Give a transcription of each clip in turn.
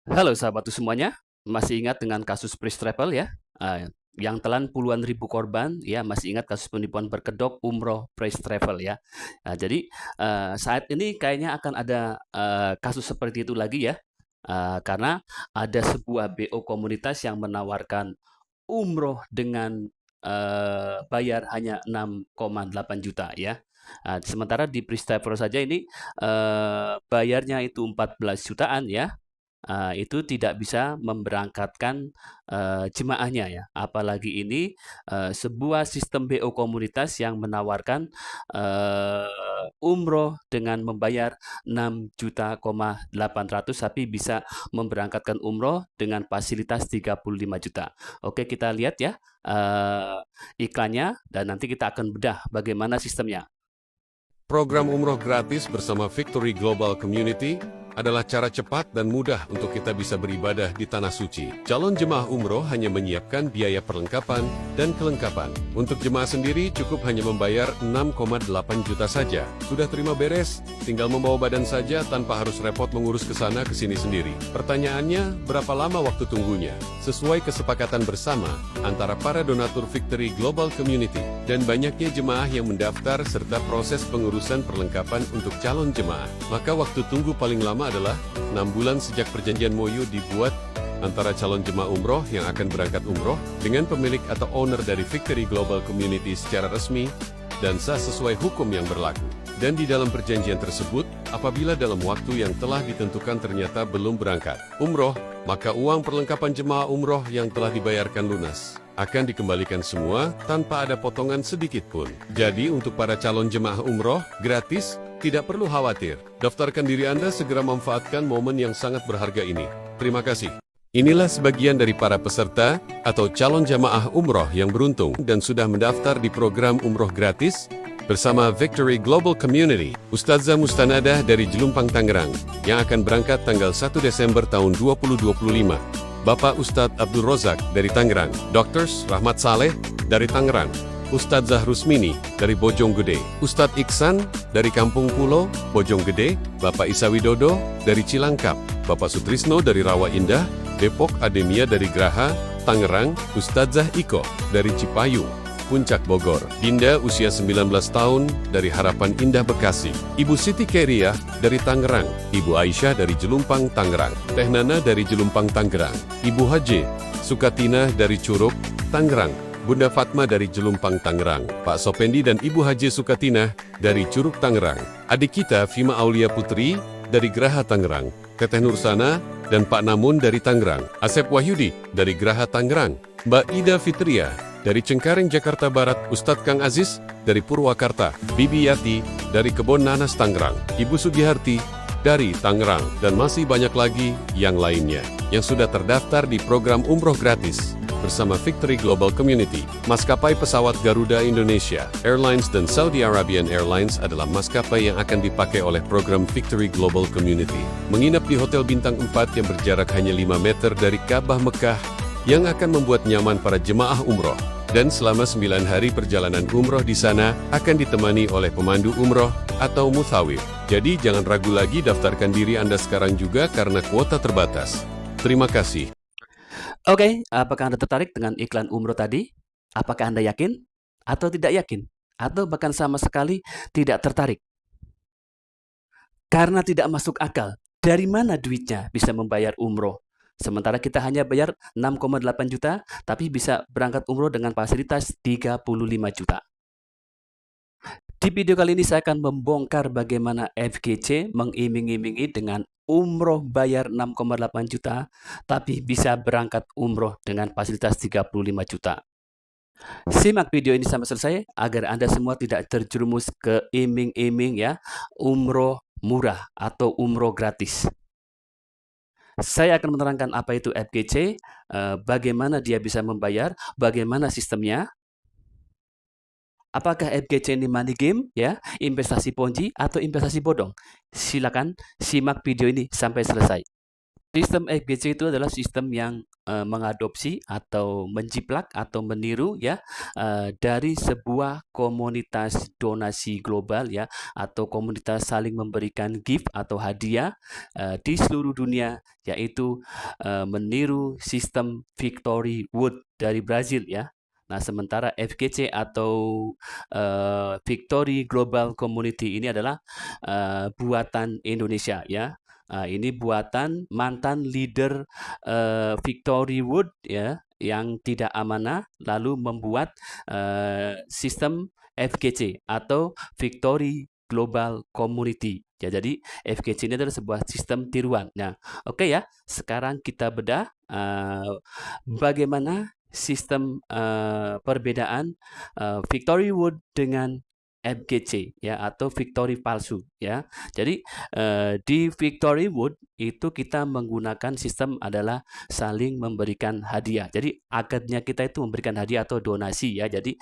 Halo sahabatku semuanya, masih ingat dengan kasus First Travel ya? Yang telan puluhan ribu korban ya, masih ingat kasus penipuan berkedok umroh First Travel ya? Jadi, saat ini kayaknya akan ada, kasus seperti itu lagi ya, karena ada sebuah BO komunitas yang menawarkan umroh dengan, bayar hanya 6,8 juta ya. Sementara di First Travel saja ini, bayarnya itu 14 jutaan ya, itu tidak bisa memberangkatkan, jemaahnya ya. Apalagi ini, sebuah sistem BO komunitas yang menawarkan, umroh dengan membayar 6,8 juta tapi bisa memberangkatkan umroh dengan fasilitas 35 juta. Oke, kita lihat ya, iklannya dan nanti kita akan bedah bagaimana sistemnya. Program umroh gratis bersama Victory Global Community adalah cara cepat dan mudah untuk kita bisa beribadah di Tanah Suci. Calon jemaah umroh hanya menyiapkan biaya perlengkapan dan kelengkapan. Untuk jemaah sendiri cukup hanya membayar 6,8 juta saja. Sudah terima beres, tinggal membawa badan saja tanpa harus repot mengurus ke sana ke sini sendiri. Pertanyaannya, berapa lama waktu tunggunya? Sesuai kesepakatan bersama antara para donatur Victory Global Community dan banyaknya jemaah yang mendaftar serta proses pengurusan perlengkapan untuk calon jemaah, maka waktu tunggu paling lama adalah 6 bulan sejak perjanjian MOU dibuat antara calon jemaah umroh yang akan berangkat umroh dengan pemilik atau owner dari Victory Global Community secara resmi dan sah sesuai hukum yang berlaku. Dan di dalam perjanjian tersebut, apabila dalam waktu yang telah ditentukan ternyata belum berangkat umroh, maka uang perlengkapan jemaah umroh yang telah dibayarkan lunas akan dikembalikan semua tanpa ada potongan sedikit pun. Jadi untuk para calon jemaah umroh, gratis, tidak perlu khawatir. Daftarkan diri Anda segera memanfaatkan momen yang sangat berharga ini. Terima kasih. Inilah sebagian dari para peserta atau calon jamaah umroh yang beruntung dan sudah mendaftar di program umroh gratis bersama Victory Global Community. Ustadzah Mustanadah dari Jelumpang Tangerang yang akan berangkat tanggal 1 Desember tahun 2025. Bapak Ustadz Abdul Rozak dari Tangerang. Dr. Rahmat Saleh dari Tangerang. Ustadzah Rusmini dari Bojonggede, Ustadz Iksan dari Kampung Pulo, Bojonggede, Bapak Isa Widodo dari Cilangkap, Bapak Sutrisno dari Rawa Indah, Depok Ademia dari Graha, Tangerang, Ustadzah Iko dari Cipayung, Puncak Bogor, Dinda usia 19 tahun dari Harapan Indah Bekasi, Ibu Siti Keria dari Tangerang, Ibu Aisyah dari Jelumpang Tangerang, Teh Nana dari Jelumpang Tangerang, Ibu Haji Sukatina dari Curug, Tangerang, Bunda Fatma dari Jelumpang Tangerang, Pak Sopendi dan Ibu Haji Sukatina dari Curug Tangerang, adik kita Fima Aulia Putri dari Graha Tangerang, Teteh Nursana dan Pak Namun dari Tangerang, Asep Wahyudi dari Graha Tangerang, Mbak Ida Fitria dari Cengkareng Jakarta Barat, Ustadz Kang Aziz dari Purwakarta, Bibi Yati dari Kebon Nanas Tangerang, Ibu Sugiharti dari Tangerang, dan masih banyak lagi yang lainnya yang sudah terdaftar di program umroh gratis bersama Victory Global Community. Maskapai pesawat Garuda Indonesia Airlines dan Saudi Arabian Airlines adalah maskapai yang akan dipakai oleh program Victory Global Community. Menginap di Hotel Bintang 4 yang berjarak hanya 5 meter dari Ka'bah Mekah yang akan membuat nyaman para jemaah umroh. Dan selama 9 hari perjalanan umroh di sana akan ditemani oleh pemandu umroh atau muthawif. Jadi jangan ragu lagi, daftarkan diri Anda sekarang juga karena kuota terbatas. Terima kasih. Oke, apakah Anda tertarik dengan iklan umroh tadi? Apakah Anda yakin atau tidak yakin? Atau bahkan sama sekali tidak tertarik? Karena tidak masuk akal. Dari mana duitnya bisa membayar umroh? Sementara kita hanya bayar 6,8 juta, tapi bisa berangkat umroh dengan fasilitas 35 juta. Di video kali ini saya akan membongkar bagaimana FGC mengiming-imingi dengan umroh bayar 6,8 juta, tapi bisa berangkat umroh dengan fasilitas 35 juta. Simak video ini sampai selesai agar Anda semua tidak terjerumus ke iming-iming ya, umroh murah atau umroh gratis. Saya akan menerangkan apa itu FGC, bagaimana dia bisa membayar, bagaimana sistemnya. Apakah FGC ini money game, ya, investasi ponzi, atau investasi bodong? Silakan simak video ini sampai selesai. Sistem FGC itu adalah sistem yang mengadopsi atau menjiplak atau meniru ya dari sebuah komunitas donasi global ya atau komunitas saling memberikan gift atau hadiah di seluruh dunia, yaitu meniru sistem Victory Wood dari Brazil ya. Nah, sementara FGC atau Victory Global Community ini adalah buatan Indonesia ya. Ini buatan mantan leader Victory Wood ya yang tidak amanah lalu membuat sistem FGC atau Victory Global Community. Ya, jadi FGC ini adalah sebuah sistem tiruan. Nah, oke ya. Sekarang kita bedah bagaimana sistem perbedaan Victory Wood dengan FGC ya atau Victory palsu ya. Jadi di Victory Wood itu kita menggunakan sistem adalah saling memberikan hadiah. Jadi akadnya kita itu memberikan hadiah atau donasi ya. Jadi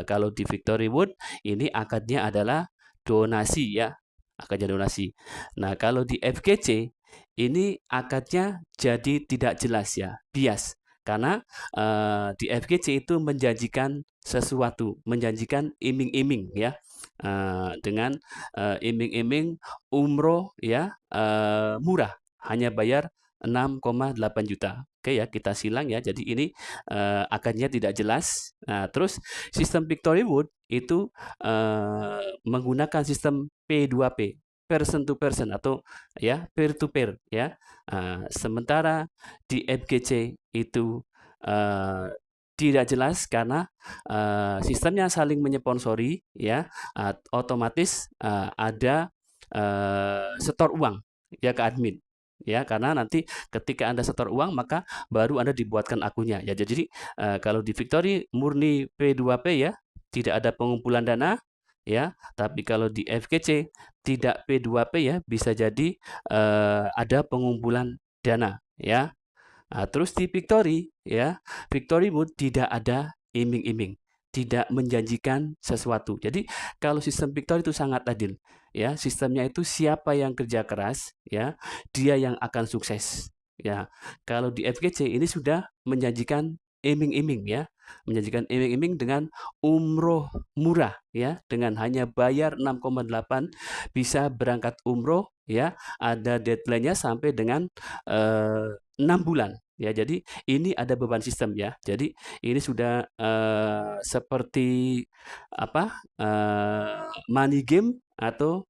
kalau di Victory Wood ini akadnya adalah donasi ya, akadnya donasi. Nah kalau di FGC ini akadnya jadi tidak jelas ya, bias. Karena di FGC itu menjanjikan sesuatu, menjanjikan iming-iming ya, dengan iming-iming umroh ya murah, hanya bayar 6,8 juta. Oke ya, kita silang ya. Jadi ini akadnya tidak jelas. Nah, terus sistem Victory Wood itu menggunakan sistem P2P, person to person atau ya peer to peer ya. Sementara di FGC itu uh, tidak jelas karena sistemnya saling menyponsori ya, otomatis ada setor uang ya ke admin ya, karena nanti ketika Anda setor uang maka baru Anda dibuatkan akunnya ya. Jadi kalau di Victory murni P2P ya, tidak ada pengumpulan dana ya, tapi kalau di FGC tidak P2P ya, bisa jadi ada pengumpulan dana ya. Terus di Victory ya, Victory Wood tidak ada iming-iming, tidak menjanjikan sesuatu. Jadi kalau sistem Victory itu sangat adil ya, sistemnya itu siapa yang kerja keras ya, dia yang akan sukses ya. Kalau di FGC ini sudah menjanjikan iming-iming ya, menjanjikan iming-iming dengan umroh murah ya, dengan hanya bayar 6,8 bisa berangkat umroh ya, ada deadline-nya sampai dengan 6 bulan ya. Jadi ini ada beban sistem ya. Jadi ini sudah seperti apa? Money game atau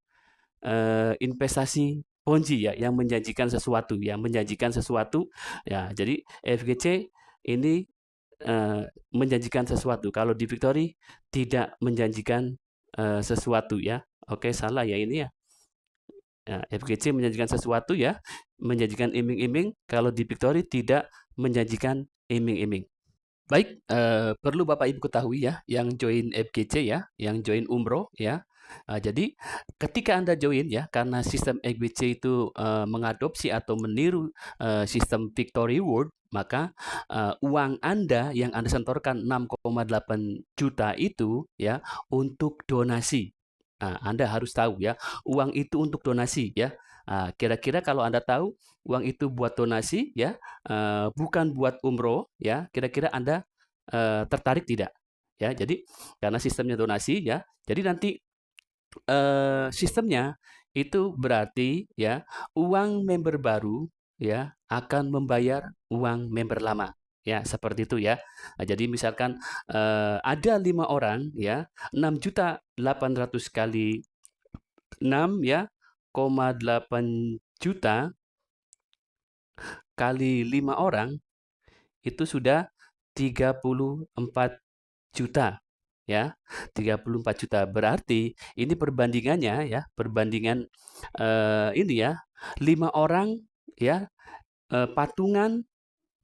investasi Ponzi ya yang menjanjikan sesuatu, yang menjanjikan sesuatu ya. Jadi FGC ini menjanjikan sesuatu. Kalau di Victory tidak menjanjikan sesuatu ya. Oke, salah ya ini ya. FGC menjanjikan sesuatu ya, menjanjikan iming-iming, kalau di Victory tidak menjanjikan iming-iming. Baik, perlu Bapak Ibu ketahui ya, yang join FGC ya, yang join umroh ya. Jadi ketika Anda join ya, karena sistem FGC itu mengadopsi atau meniru sistem Victory World, maka uang Anda yang Anda setorkan 6,8 juta itu ya untuk donasi. Anda harus tahu ya, uang itu untuk donasi ya. Kira-kira kalau Anda tahu uang itu buat donasi ya, bukan buat umroh ya, kira-kira Anda tertarik tidak? Ya, jadi karena sistemnya donasi ya, jadi nanti sistemnya itu berarti ya uang member baru ya akan membayar uang member lama. Ya, seperti itu ya. Jadi misalkan ada 5 orang ya, 6.800.000 kali 6 ya, 8 juta kali 5 orang itu sudah 34 juta ya. 34 juta berarti ini perbandingannya ya, perbandingan ini ya, 5 orang ya patungan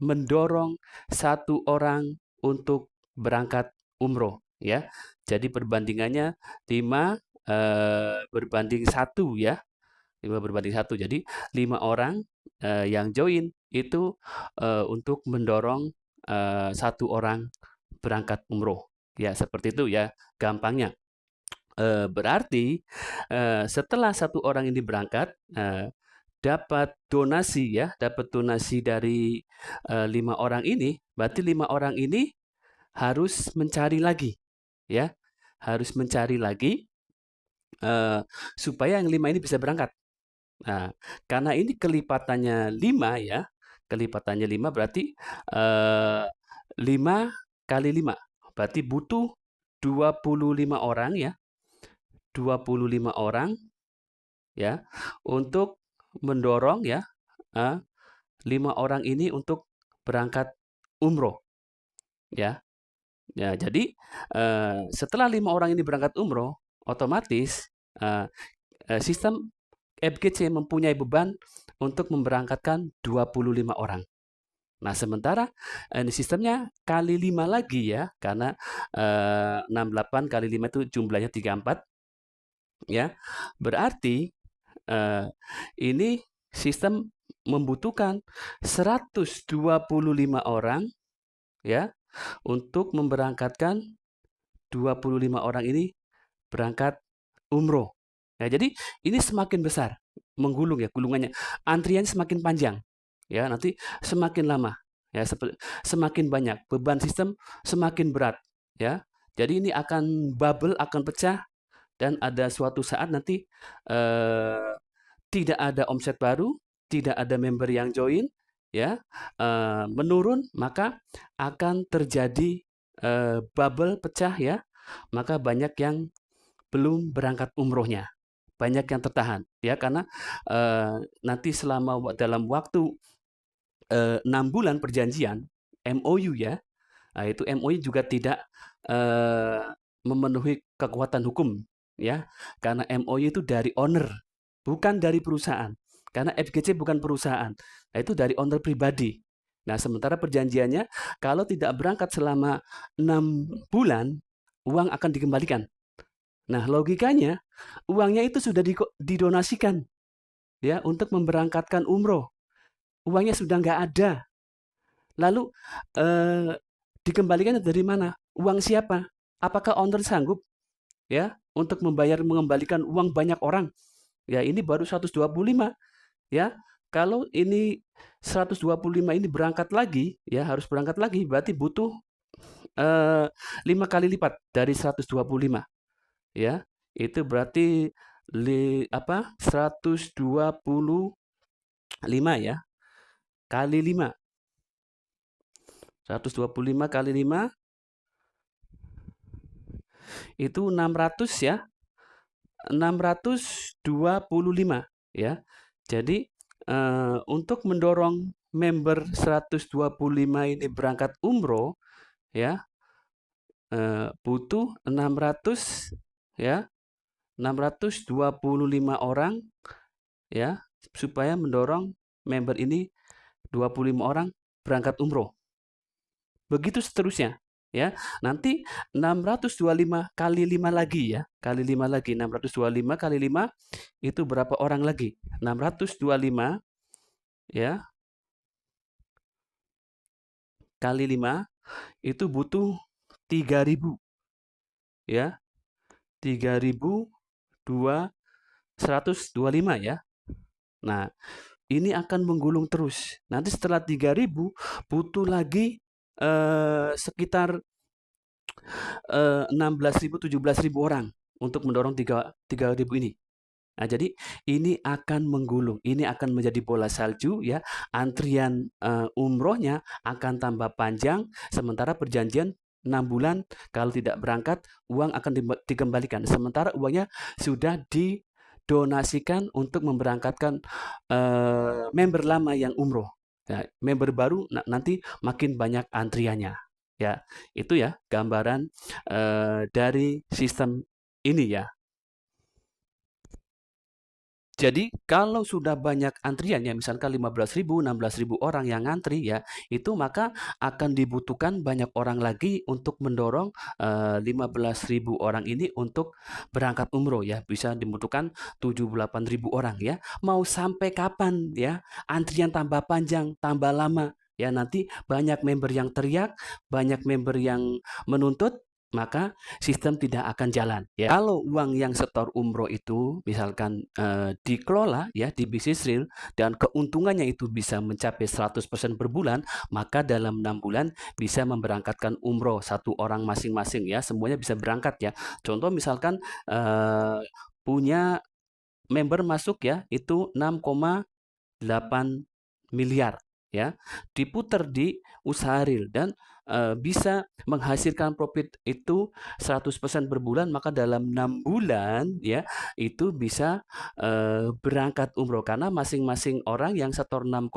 mendorong 1 orang untuk berangkat umroh ya. Jadi perbandingannya 5 berbanding 1 ya. 5 berbanding 1. Jadi 5 orang yang join itu untuk mendorong 1 orang berangkat umroh. Ya, seperti itu ya gampangnya. Berarti setelah 1 orang ini berangkat, dapat donasi ya, dapat donasi dari 5 orang ini, berarti 5 orang ini harus mencari lagi ya, harus mencari lagi supaya yang 5 ini bisa berangkat. Nah, karena ini kelipatannya 5 ya, kelipatannya 5 berarti 5 kali 5, berarti butuh 25 orang ya, 25 orang ya, untuk mendorong ya, 5 orang ini untuk berangkat umroh ya. Ya, jadi setelah 5 orang ini berangkat umroh, otomatis eh, sistem FGC mempunyai beban untuk memberangkatkan 25 orang. Nah, sementara ini sistemnya kali 5 lagi ya, karena 68 kali 5 itu jumlahnya 34 ya. Berarti ini sistem membutuhkan 125 orang ya untuk memberangkatkan 25 orang ini berangkat umroh. Ya, jadi ini semakin besar, menggulung ya, gulungannya. Antrian semakin panjang, ya nanti semakin lama, ya semakin banyak, beban sistem semakin berat, ya. Jadi ini akan bubble, akan pecah, dan ada suatu saat nanti tidak ada omset baru, tidak ada member yang join, ya, menurun, maka akan terjadi bubble pecah ya, maka banyak yang belum berangkat umrohnya, banyak yang tertahan ya karena nanti selama dalam waktu 6 bulan perjanjian MOU ya, nah, itu MOU juga tidak memenuhi kekuatan hukum ya, karena MOU itu dari owner, bukan dari perusahaan. Karena FGC bukan perusahaan, nah, itu dari owner pribadi. Nah, sementara perjanjiannya kalau tidak berangkat selama 6 bulan, uang akan dikembalikan. Nah, logikanya uangnya itu sudah didonasikan ya untuk memberangkatkan umroh. Uangnya sudah nggak ada. Lalu dikembalikan dari mana? Uang siapa? Apakah owner sanggup ya untuk mengembalikan uang banyak orang? Ya, ini baru 125 ya. Kalau ini 125 ini berangkat lagi ya, harus berangkat lagi, berarti butuh 5 kali lipat dari 125 ya. Itu berarti 125 ya kali 5. 125 kali 5 itu 600 ya. 625 ya. Jadi untuk mendorong member 125 ini berangkat umroh ya, butuh 600 ya, 625 orang ya, supaya mendorong member ini 25 orang berangkat umroh. Begitu seterusnya ya. Nanti 625 kali 5 lagi ya, kali 5 lagi, 625 kali 5 itu berapa orang lagi? 625 ya kali 5 itu butuh 3.000 ya, 3.125 ya. Nah, ini akan menggulung terus. Nanti setelah 3.000 butuh lagi sekitar 16.000 17.000 orang untuk mendorong 3.000 ini. Nah, jadi ini akan menggulung, ini akan menjadi bola salju ya. Antrian umrohnya akan tambah panjang, sementara perjanjian 6 bulan kalau tidak berangkat uang akan dikembalikan. Sementara uangnya sudah didonasikan untuk memberangkatkan member lama yang umroh. Ya, member baru nanti makin banyak antriannya. Ya, itu ya gambaran dari sistem ini ya. Jadi kalau sudah banyak antrian ya, misalkan 15.000, 16.000 orang yang ngantri ya, itu maka akan dibutuhkan banyak orang lagi untuk mendorong 15.000 orang ini untuk berangkat umroh ya. Bisa dibutuhkan 78.000 orang ya. Mau sampai kapan ya? Antrian tambah panjang, tambah lama ya, nanti banyak member yang teriak, banyak member yang menuntut maka sistem tidak akan jalan ya. Kalau uang yang setor umroh itu misalkan dikelola ya di bisnis real dan keuntungannya itu bisa mencapai 100% per bulan, maka dalam 6 bulan bisa memberangkatkan umroh satu orang masing-masing ya, semuanya bisa berangkat ya. Contoh misalkan punya member masuk ya itu 6,8 miliar ya, diputar di usaha real dan bisa menghasilkan profit itu 100% per bulan, maka dalam 6 bulan ya itu bisa berangkat umroh karena masing-masing orang yang setor 6,8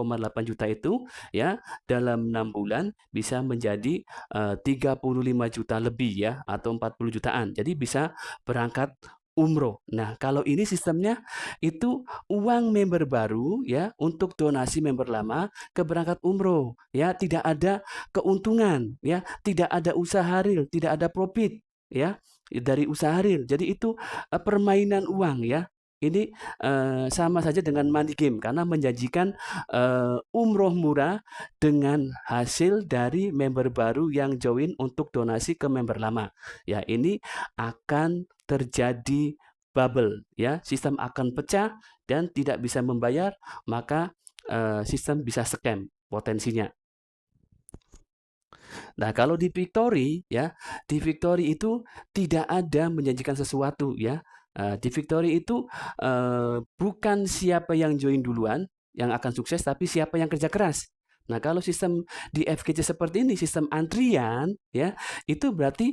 juta itu ya dalam 6 bulan bisa menjadi 35 juta lebih ya atau 40 jutaan. Jadi bisa berangkat umroh. Nah, kalau ini sistemnya itu uang member baru ya untuk donasi member lama ke berangkat umroh ya, tidak ada keuntungan ya, tidak ada usaha real, tidak ada profit ya dari usaha real. Jadi itu permainan uang ya. Ini sama saja dengan money game karena menjanjikan umroh murah dengan hasil dari member baru yang join untuk donasi ke member lama. Ya, ini akan terjadi bubble ya, sistem akan pecah dan tidak bisa membayar, maka sistem bisa scam potensinya. Nah, kalau di Victory ya, di Victory itu tidak ada menjanjikan sesuatu ya. Di Victory itu bukan siapa yang join duluan yang akan sukses, tapi siapa yang kerja keras. Nah, kalau sistem di FGC seperti ini, sistem antrian, ya, itu berarti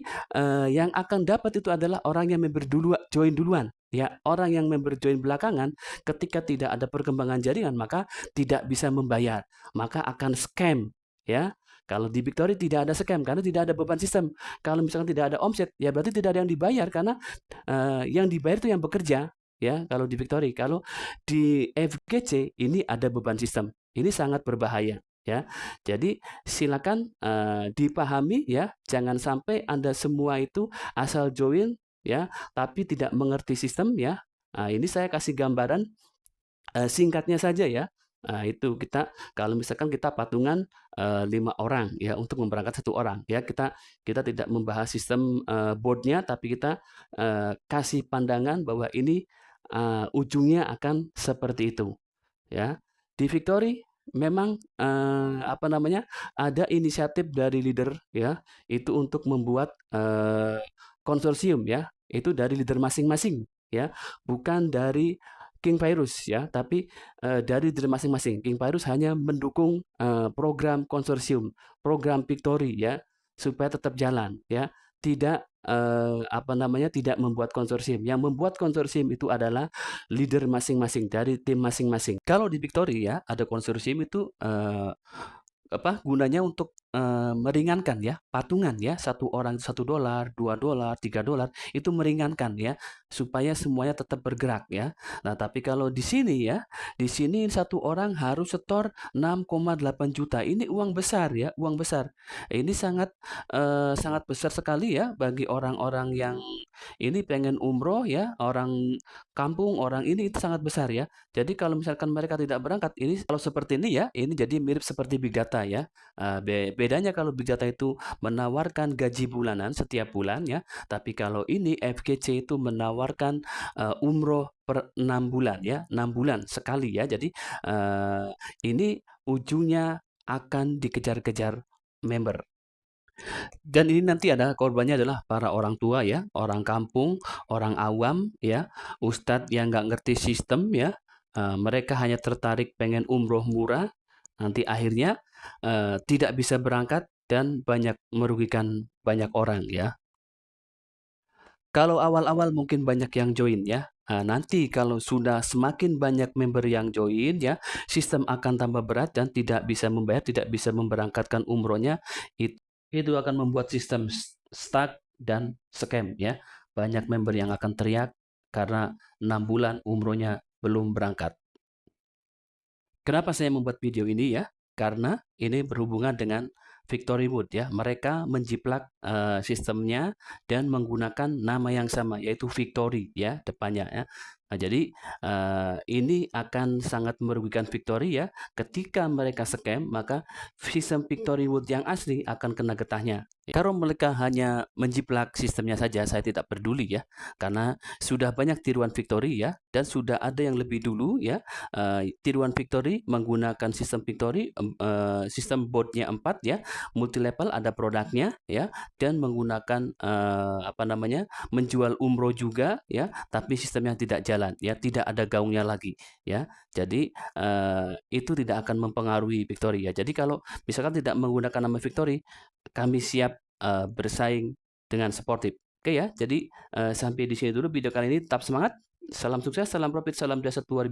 yang akan dapat itu adalah orang yang member join duluan. Ya, orang yang member join belakangan, ketika tidak ada perkembangan jaringan, maka tidak bisa membayar, maka akan scam. Ya, kalau di Victory tidak ada scam karena tidak ada beban sistem. Kalau misalkan tidak ada omset, ya berarti tidak ada yang dibayar karena yang dibayar itu yang bekerja. Ya, kalau di Victory, kalau di FGC ini ada beban sistem. Ini sangat berbahaya. Ya, jadi silakan dipahami ya, jangan sampai Anda semua itu asal join ya, tapi tidak mengerti sistem ya. Nah, ini saya kasih gambaran singkatnya saja ya. Nah, itu kita kalau misalkan kita patungan 5 orang ya untuk memberangkat 1 orang ya, kita tidak membahas sistem board-nya, tapi kita kasih pandangan bahwa ini ujungnya akan seperti itu ya. Di Victory memang apa namanya, ada inisiatif dari leader ya, itu untuk membuat konsorsium ya, itu dari leader masing-masing ya, bukan dari King Virus ya, tapi dari leader masing-masing. King Virus hanya mendukung program konsorsium, program Victory ya, supaya tetap jalan ya, tidak apa namanya, tidak membuat konsorsium. Yang membuat konsorsium itu adalah leader masing-masing dari tim masing-masing. Kalau di Victory ya ada konsorsium itu gunanya untuk meringankan ya, patungan ya, 1 orang $1, $2, $3 itu meringankan ya, supaya semuanya tetap bergerak ya. Nah, tapi kalau di sini ya, di sini 1 orang harus setor 6,8 juta. Ini uang besar ya, uang besar. Ini sangat besar sekali ya bagi orang-orang yang ini pengen umroh ya, orang kampung, orang ini itu sangat besar ya. Jadi kalau misalkan mereka tidak berangkat, ini kalau seperti ini ya, ini jadi mirip seperti Big Data ya. Bedanya kalau Big Data itu menawarkan gaji bulanan setiap bulan ya, tapi kalau ini FGC itu menawarkan umroh per 6 bulan ya, 6 bulan sekali ya. Jadi ini ujungnya akan dikejar-kejar member. Dan ini nanti ada korbannya adalah para orang tua ya, orang kampung, orang awam ya, ustadz yang nggak ngerti sistem ya, mereka hanya tertarik pengen umroh murah, nanti akhirnya tidak bisa berangkat dan banyak merugikan banyak orang ya. Kalau awal-awal mungkin banyak yang join ya, nanti kalau sudah semakin banyak member yang join ya, sistem akan tambah berat dan tidak bisa membayar, tidak bisa memberangkatkan umrohnya, itu akan membuat sistem stuck dan scam ya. Banyak member yang akan teriak karena 6 bulan umrohnya belum berangkat. Kenapa saya membuat video ini ya? Karena ini berhubungan dengan Victory Wood ya. Mereka menjiplak sistemnya dan menggunakan nama yang sama yaitu Victory ya depannya ya. Nah, jadi ini akan sangat merugikan Victory ya. Ketika mereka scam, maka sistem Victory Wood yang asli akan kena getahnya. Kalau mereka hanya menjiplak sistemnya saja, saya tidak peduli ya, karena sudah banyak tiruan Victory ya, dan sudah ada yang lebih dulu ya, tiruan Victory menggunakan sistem Victory, sistem boardnya 4 ya, multi level ada produknya ya, dan menggunakan menjual umroh juga ya, tapi sistemnya tidak jalan ya, tidak ada gaungnya lagi ya. Jadi itu tidak akan mempengaruhi Victory ya. Jadi kalau misalkan tidak menggunakan nama Victory, kami siap bersaing dengan sportif. Oke ya, jadi sampai di sini dulu video kali ini. Tetap semangat, salam sukses, salam profit, salam dasar 2000.